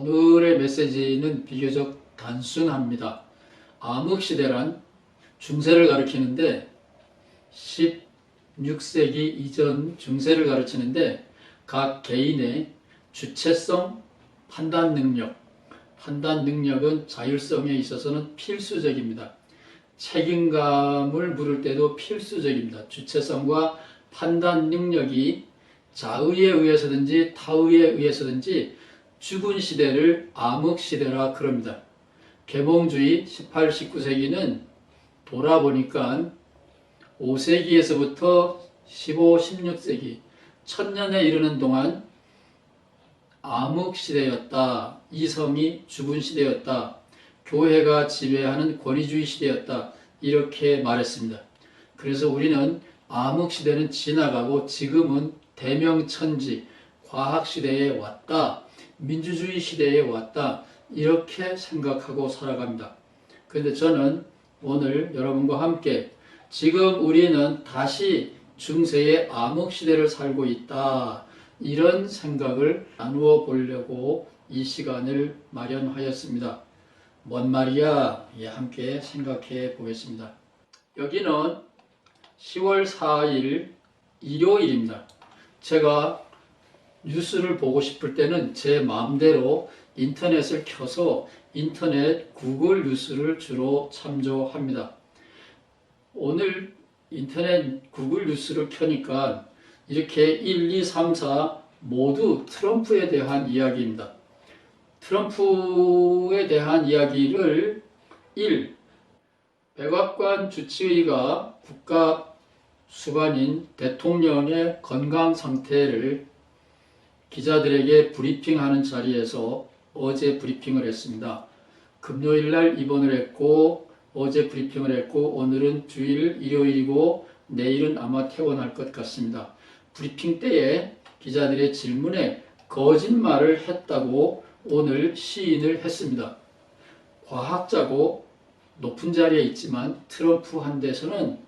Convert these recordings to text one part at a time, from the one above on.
오늘의 메시지는 비교적 단순합니다. 암흑시대란 중세를 가리키는데 16세기 이전 중세를 가르치는데 각 개인의 주체성, 판단 능력은 자율성에 있어서는 필수적입니다. 책임감을 물을 때도 필수적입니다. 주체성과 판단 능력이 자의에 의해서든지 타의에 의해서든지 죽은 시대를 암흑시대라 그럽니다. 계몽주의 18, 19세기는 돌아보니까 5세기에서부터 15, 16세기 천년에 이르는 동안 암흑시대였다. 이성이 죽은 시대였다. 교회가 지배하는 권위주의 시대였다. 이렇게 말했습니다. 그래서 우리는 암흑시대는 지나가고 지금은 대명천지, 과학시대에 왔다. 민주주의 시대에 왔다. 이렇게 생각하고 살아갑니다. 그런데 저는 오늘 여러분과 함께 지금 우리는 다시 중세의 암흑시대를 살고 있다. 이런 생각을 나누어 보려고 이 시간을 마련하였습니다. 뭔 말이야? 함께 생각해 보겠습니다. 여기는 10월 4일 일요일입니다. 제가 뉴스를 보고 싶을 때는 제 마음대로 인터넷을 켜서 인터넷 구글 뉴스를 주로 참조합니다. 오늘 인터넷 구글 뉴스를 켜니까 이렇게 1, 2, 3, 4 모두 트럼프에 대한 이야기입니다. 트럼프에 대한 이야기를 1. 백악관 주치의가 국가 수반인 대통령의 건강 상태를 기자들에게 브리핑하는 자리에서 어제 브리핑을 했습니다. 금요일 날 입원을 했고 어제 브리핑을 했고 오늘은 주일 일요일이고 내일은 아마 퇴원할 것 같습니다. 브리핑 때에 기자들의 질문에 거짓말을 했다고 오늘 시인을 했습니다. 과학자고 높은 자리에 있지만 트럼프한테서는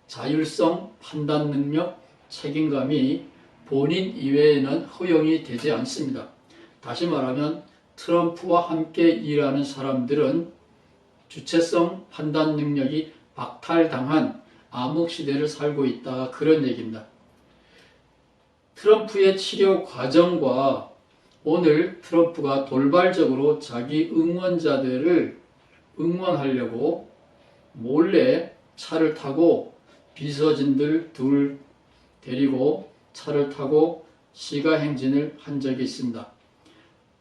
자율성, 판단 능력, 책임감이 본인 이외에는 허용이 되지 않습니다. 다시 말하면 트럼프와 함께 일하는 사람들은 주체성, 판단 능력이 박탈당한 암흑시대를 살고 있다. 그런 얘기입니다. 트럼프의 치료 과정과 오늘 트럼프가 돌발적으로 자기 응원자들을 응원하려고 몰래 차를 타고 비서진들 둘 데리고 차를 타고 시가행진을 한 적이 있습니다.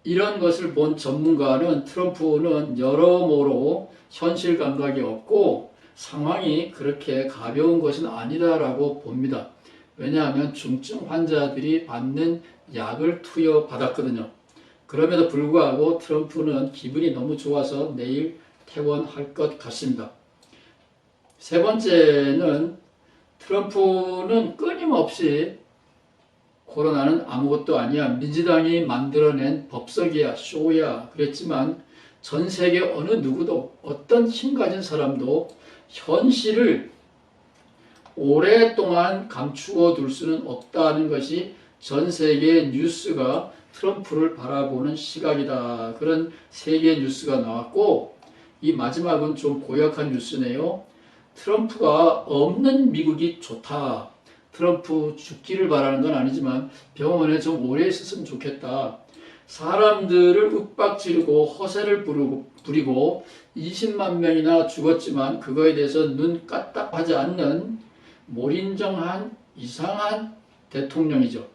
이런 것을 본 전문가는 트럼프는 여러모로 현실 감각이 없고 상황이 그렇게 가벼운 것은 아니다라고 봅니다. 왜냐하면 중증 환자들이 받는 약을 투여받았거든요. 그럼에도 불구하고 트럼프는 기분이 너무 좋아서 내일 퇴원할 것 같습니다. 세 번째는 트럼프는 끊임없이 코로나는 아무것도 아니야. 민주당이 만들어낸 법석이야, 쇼야. 그랬지만 전 세계 어느 누구도 어떤 힘 가진 사람도 현실을 오랫동안 감추어 둘 수는 없다는 것이 전 세계의 뉴스가 트럼프를 바라보는 시각이다. 그런 세계 뉴스가 나왔고 이 마지막은 좀 고약한 뉴스네요. 트럼프가 없는 미국이 좋다. 트럼프 죽기를 바라는 건 아니지만 병원에 좀 오래 있었으면 좋겠다. 사람들을 윽박지르고 허세를 부리고 20만 명이나 죽었지만 그거에 대해서 눈 까딱하지 않는 몰인정한 이상한 대통령이죠.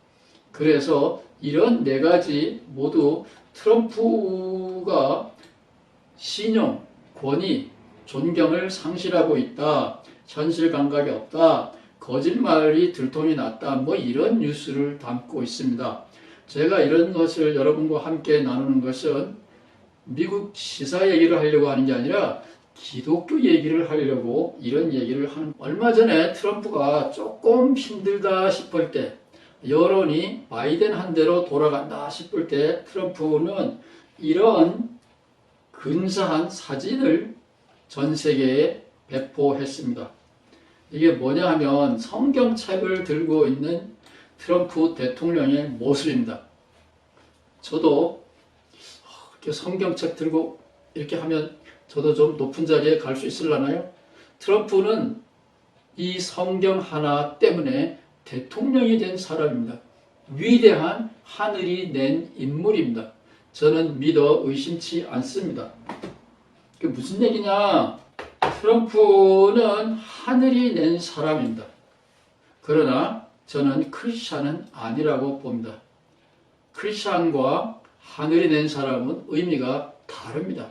그래서 이런 네 가지 모두 트럼프가 신용, 권위, 존경을 상실하고 있다. 현실 감각이 없다. 거짓말이 들통이 났다. 이런 뉴스를 담고 있습니다. 제가 이런 것을 여러분과 함께 나누는 것은 미국 시사 얘기를 하려고 하는 게 아니라 기독교 얘기를 하려고 이런 얘기를 하는. 얼마 전에 트럼프가 조금 힘들다 싶을 때 여론이 바이든 한 대로 돌아간다 싶을 때 트럼프는 이런 근사한 사진을 전 세계에 배포했습니다. 이게 뭐냐 하면 성경책을 들고 있는 트럼프 대통령의 모습입니다. 저도 성경책 들고 이렇게 하면 저도 좀 높은 자리에 갈 수 있으려나요? 트럼프는 이 성경 하나 때문에 대통령이 된 사람입니다. 위대한 하늘이 낸 인물입니다. 저는 믿어 의심치 않습니다. 그게 무슨 얘기냐? 트럼프는 하늘이 낸 사람입니다. 그러나 저는 크리스찬은 아니라고 봅니다. 크리스찬과 하늘이 낸 사람은 의미가 다릅니다.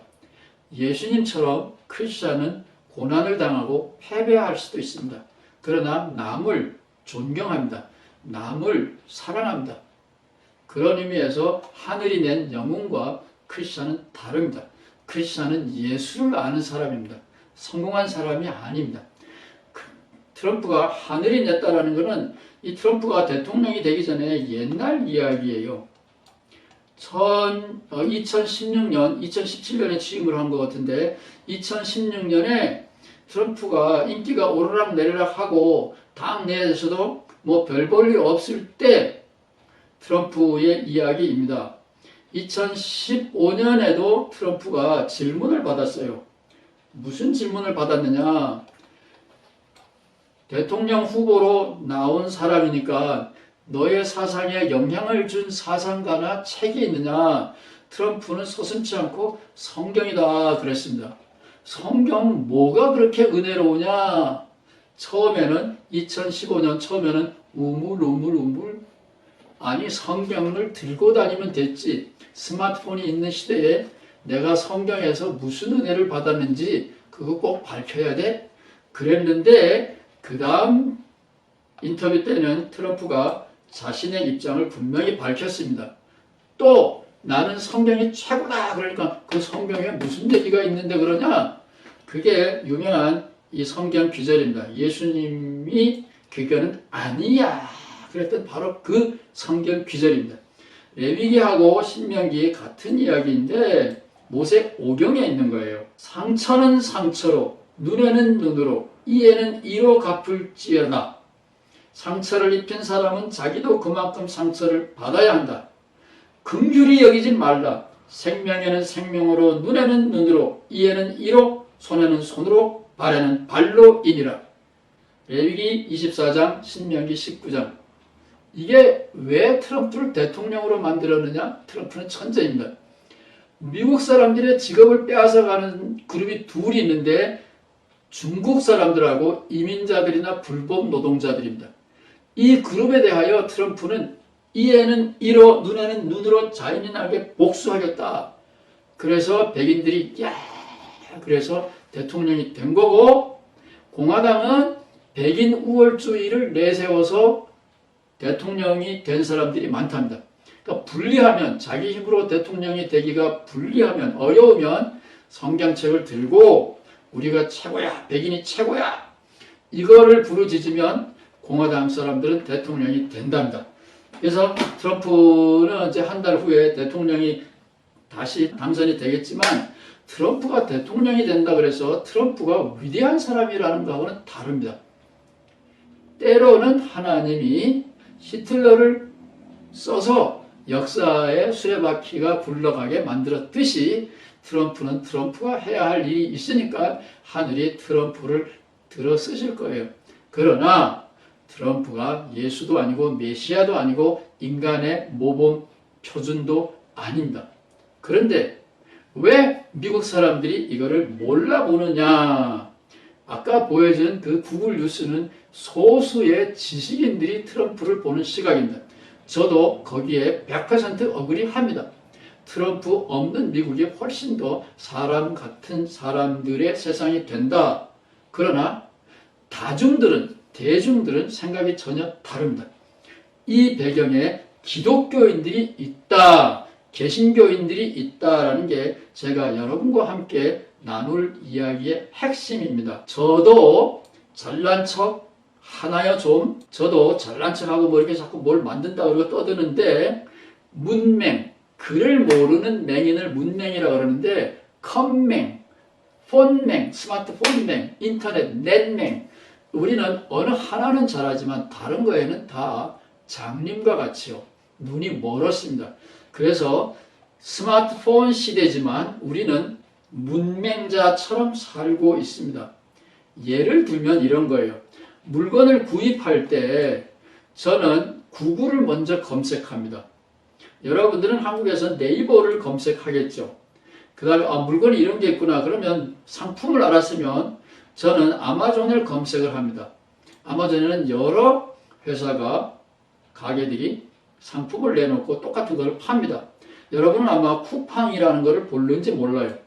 예수님처럼 크리스찬은 고난을 당하고 패배할 수도 있습니다. 그러나 남을 존경합니다. 남을 사랑합니다. 그런 의미에서 하늘이 낸 영웅과 크리스찬은 다릅니다. 크리스찬은 예수를 아는 사람입니다. 성공한 사람이 아닙니다. 트럼프가 하늘이 냈다라는 것은 이 트럼프가 대통령이 되기 전에 옛날 이야기예요. 2016년, 2017년에 취임을 한 것 같은데 2016년에 트럼프가 인기가 오르락 내리락 하고 당 내에서도 뭐 별 볼 일 없을 때 트럼프의 이야기입니다. 2015년에도 트럼프가 질문을 받았어요. 무슨 질문을 받았느냐? 대통령 후보로 나온 사람이니까 너의 사상에 영향을 준 사상가나 책이 있느냐? 트럼프는 서슴지 않고 성경이다 그랬습니다. 성경 뭐가 그렇게 은혜로우냐? 처음에는 2015년 처음에는 우물 아니 성경을 들고 다니면 됐지. 스마트폰이 있는 시대에 내가 성경에서 무슨 은혜를 받았는지 그거 꼭 밝혀야 돼? 그랬는데 그 다음 인터뷰 때는 트럼프가 자신의 입장을 분명히 밝혔습니다. 또 나는 성경이 최고다 그러니까 그 성경에 무슨 얘기가 있는데 그러냐? 그게 유명한 이 성경 귀절입니다. 예수님이 그거는 아니야 그랬던 바로 그 성경 귀절입니다. 레위기하고 신명기 같은 이야기인데 모세 오경에 있는 거예요. 상처는 상처로 눈에는 눈으로 이에는 이로 갚을지어다. 상처를 입힌 사람은 자기도 그만큼 상처를 받아야 한다. 긍휼히 여기지 말라. 생명에는 생명으로 눈에는 눈으로 이에는 이로 손에는 손으로 발에는 발로 이니라. 레위기 24장 신명기 19장. 이게 왜 트럼프를 대통령으로 만들었느냐? 트럼프는 천재입니다. 미국 사람들의 직업을 빼앗아가는 그룹이 둘이 있는데 중국 사람들하고 이민자들이나 불법 노동자들입니다. 이 그룹에 대하여 트럼프는 이에는 이로 눈에는 눈으로 자연인에게 복수하겠다. 그래서 백인들이 그래서 대통령이 된 거고 공화당은 백인 우월주의를 내세워서 대통령이 된 사람들이 많답니다. 그러니까 불리하면 자기 힘으로 대통령이 되기가 불리하면 어려우면 성경책을 들고 우리가 최고야 백인이 최고야 이거를 부르짖으면 공화당 사람들은 대통령이 된답니다. 그래서 트럼프는 이제 한 달 후에 대통령이 다시 당선이 되겠지만 트럼프가 대통령이 된다 그래서 트럼프가 위대한 사람이라는 거하고는 다릅니다. 때로는 하나님이 히틀러를 써서 역사의 수레바퀴가 굴러가게 만들었듯이 트럼프는 트럼프가 해야 할 일이 있으니까 하늘이 트럼프를 들어 쓰실 거예요. 그러나 트럼프가 예수도 아니고 메시아도 아니고 인간의 모범 표준도 아닙니다. 그런데 왜 미국 사람들이 이거를 몰라보느냐? 아까 보여준 그 구글 뉴스는 소수의 지식인들이 트럼프를 보는 시각입니다. 저도 거기에 100% 어그리합니다. 트럼프 없는 미국이 훨씬 더 사람 같은 사람들의 세상이 된다. 그러나 대중들은 생각이 전혀 다릅니다. 이 배경에 기독교인들이 있다, 개신교인들이 있다라는 게 제가 여러분과 함께 나눌 이야기의 핵심입니다. 저도 잘난 척 하나요 좀? 저도 잘난 척하고 뭐 이렇게 자꾸 뭘 만든다 그러고 떠드는데 문맹, 글을 모르는 맹인을 문맹이라고 그러는데 컴맹, 폰맹, 스마트폰맹, 인터넷, 넷맹 우리는 어느 하나는 잘하지만 다른 거에는 다 장님과 같이요. 눈이 멀었습니다. 그래서 스마트폰 시대지만 우리는 문맹자처럼 살고 있습니다. 예를 들면 이런 거예요. 물건을 구입할 때 저는 구글을 먼저 검색합니다. 여러분들은 한국에서 네이버를 검색하겠죠. 그 다음에 물건이 이런 게 있구나. 그러면 상품을 알았으면 저는 아마존을 검색을 합니다. 아마존에는 여러 회사가 가게들이 상품을 내놓고 똑같은 걸 팝니다. 여러분은 아마 쿠팡이라는 것을 모르는지 몰라요.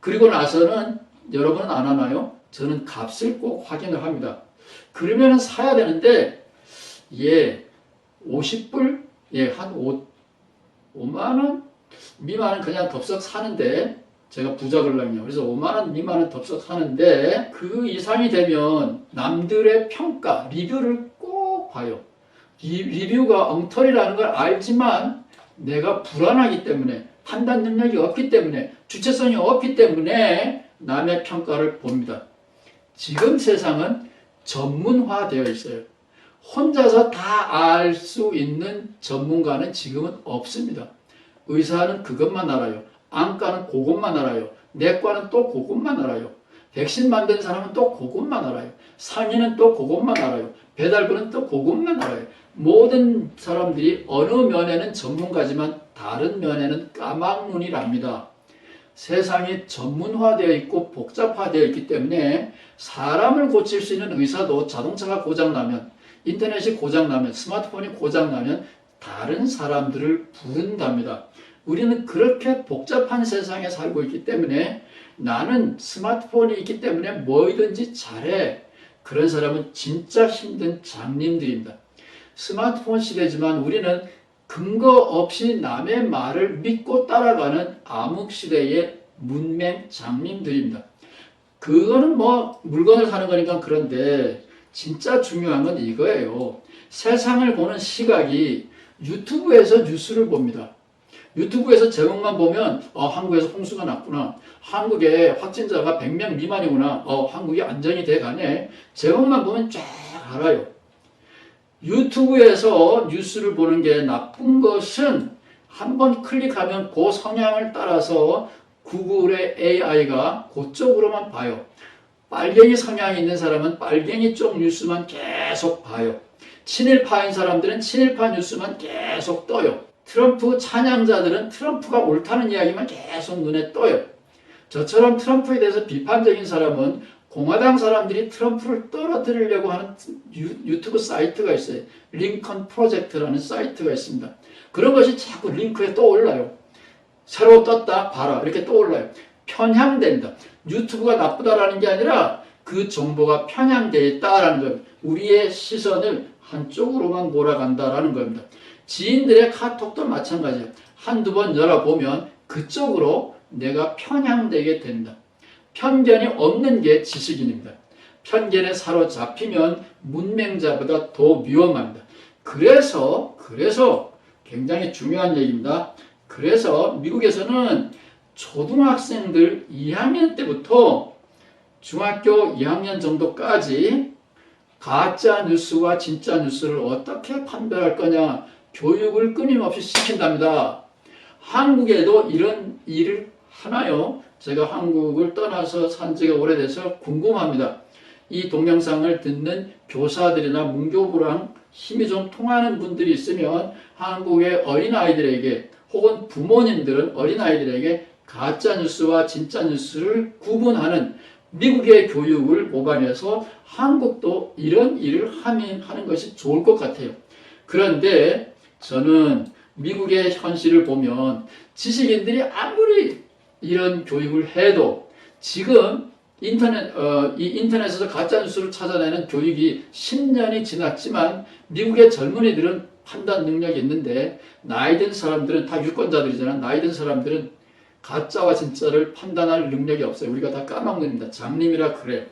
그리고 나서는 여러분은 안 하나요? 저는 값을 꼭 확인을 합니다. 그러면 사야 되는데 50불? 한 5만원 미만은 그냥 덥석 사는데 제가 부자걸랑요. 그래서 5만원 미만은 덥석 사는데 그 이상이 되면 남들의 평가, 리뷰를 꼭 봐요. 리뷰가 엉터리라는 걸 알지만 내가 불안하기 때문에 판단 능력이 없기 때문에 주체성이 없기 때문에 남의 평가를 봅니다. 지금 세상은 전문화되어 있어요. 혼자서 다 알 수 있는 전문가는 지금은 없습니다. 의사는 그것만 알아요. 안과는 그것만 알아요. 내과는 또 그것만 알아요. 백신 만든 사람은 또 그것만 알아요. 상인은 또 그것만 알아요. 배달부는 또 그것만 알아요. 모든 사람들이 어느 면에는 전문가지만 다른 면에는 까막눈이랍니다. 세상이 전문화되어 있고 복잡화되어 있기 때문에 사람을 고칠 수 있는 의사도 자동차가 고장나면, 인터넷이 고장나면, 스마트폰이 고장나면 다른 사람들을 부른답니다. 우리는 그렇게 복잡한 세상에 살고 있기 때문에 나는 스마트폰이 있기 때문에 뭐든지 잘해. 그런 사람은 진짜 힘든 장님들입니다. 스마트폰 시대지만 우리는 근거 없이 남의 말을 믿고 따라가는 암흑시대의 문맹 장님들입니다. 그거는 물건을 사는 거니까 그런데 진짜 중요한 건 이거예요. 세상을 보는 시각이 유튜브에서 뉴스를 봅니다. 유튜브에서 제목만 보면 한국에서 홍수가 났구나. 한국에 확진자가 100명 미만이구나. 한국이 안정이 돼가네. 제목만 보면 쫙 알아요. 유튜브에서 뉴스를 보는 게 나쁜 것은 한번 클릭하면 그 성향을 따라서 구글의 AI가 그쪽으로만 봐요. 빨갱이 성향이 있는 사람은 빨갱이 쪽 뉴스만 계속 봐요. 친일파인 사람들은 친일파 뉴스만 계속 떠요. 트럼프 찬양자들은 트럼프가 옳다는 이야기만 계속 눈에 떠요. 저처럼 트럼프에 대해서 비판적인 사람은 공화당 사람들이 트럼프를 떨어뜨리려고 하는 유튜브 사이트가 있어요. 링컨 프로젝트라는 사이트가 있습니다. 그런 것이 자꾸 링크에 떠올라요. 새로 떴다 봐라 이렇게 떠올라요. 편향된다. 유튜브가 나쁘다라는 게 아니라 그 정보가 편향되어 있다라는 거예요. 우리의 시선을 한쪽으로만 몰아간다라는 겁니다. 지인들의 카톡도 마찬가지예요. 한두 번 열어보면 그쪽으로 내가 편향되게 된다. 편견이 없는 게 지식인입니다. 편견에 사로잡히면 문맹자보다 더 위험합니다. 그래서 굉장히 중요한 얘기입니다. 그래서 미국에서는 초등학생들 2학년 때부터 중학교 2학년 정도까지 가짜 뉴스와 진짜 뉴스를 어떻게 판별할 거냐 교육을 끊임없이 시킨답니다. 한국에도 이런 일을 하나요? 제가 한국을 떠나서 산 지가 오래돼서 궁금합니다. 이 동영상을 듣는 교사들이나 문교부랑 힘이 좀 통하는 분들이 있으면 한국의 어린아이들에게 혹은 부모님들은 어린아이들에게 가짜뉴스와 진짜뉴스를 구분하는 미국의 교육을 모방해서 한국도 이런 일을 하는 것이 좋을 것 같아요. 그런데 저는 미국의 현실을 보면 지식인들이 아무리 이런 교육을 해도 지금 인터넷에서 가짜뉴스를 찾아내는 교육이 10년이 지났지만 미국의 젊은이들은 판단 능력이 있는데 나이 든 사람들은 다 유권자들이잖아. 나이 든 사람들은 가짜와 진짜를 판단할 능력이 없어요. 우리가 다 까막눈입니다. 장님이라 그래요.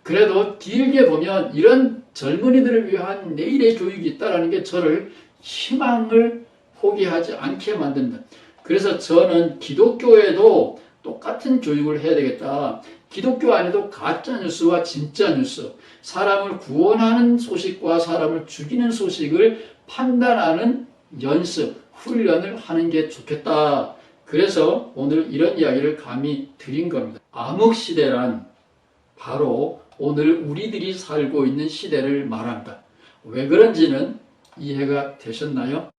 그래도 길게 보면 이런 젊은이들을 위한 내일의 교육이 있다는 게 저를 희망을 포기하지 않게 만듭니다. 그래서 저는 기독교에도 똑같은 교육을 해야 되겠다. 기독교 안에도 가짜 뉴스와 진짜 뉴스, 사람을 구원하는 소식과 사람을 죽이는 소식을 판단하는 연습, 훈련을 하는 게 좋겠다. 그래서 오늘 이런 이야기를 감히 드린 겁니다. 암흑시대란 바로 오늘 우리들이 살고 있는 시대를 말한다. 왜 그런지는 이해가 되셨나요?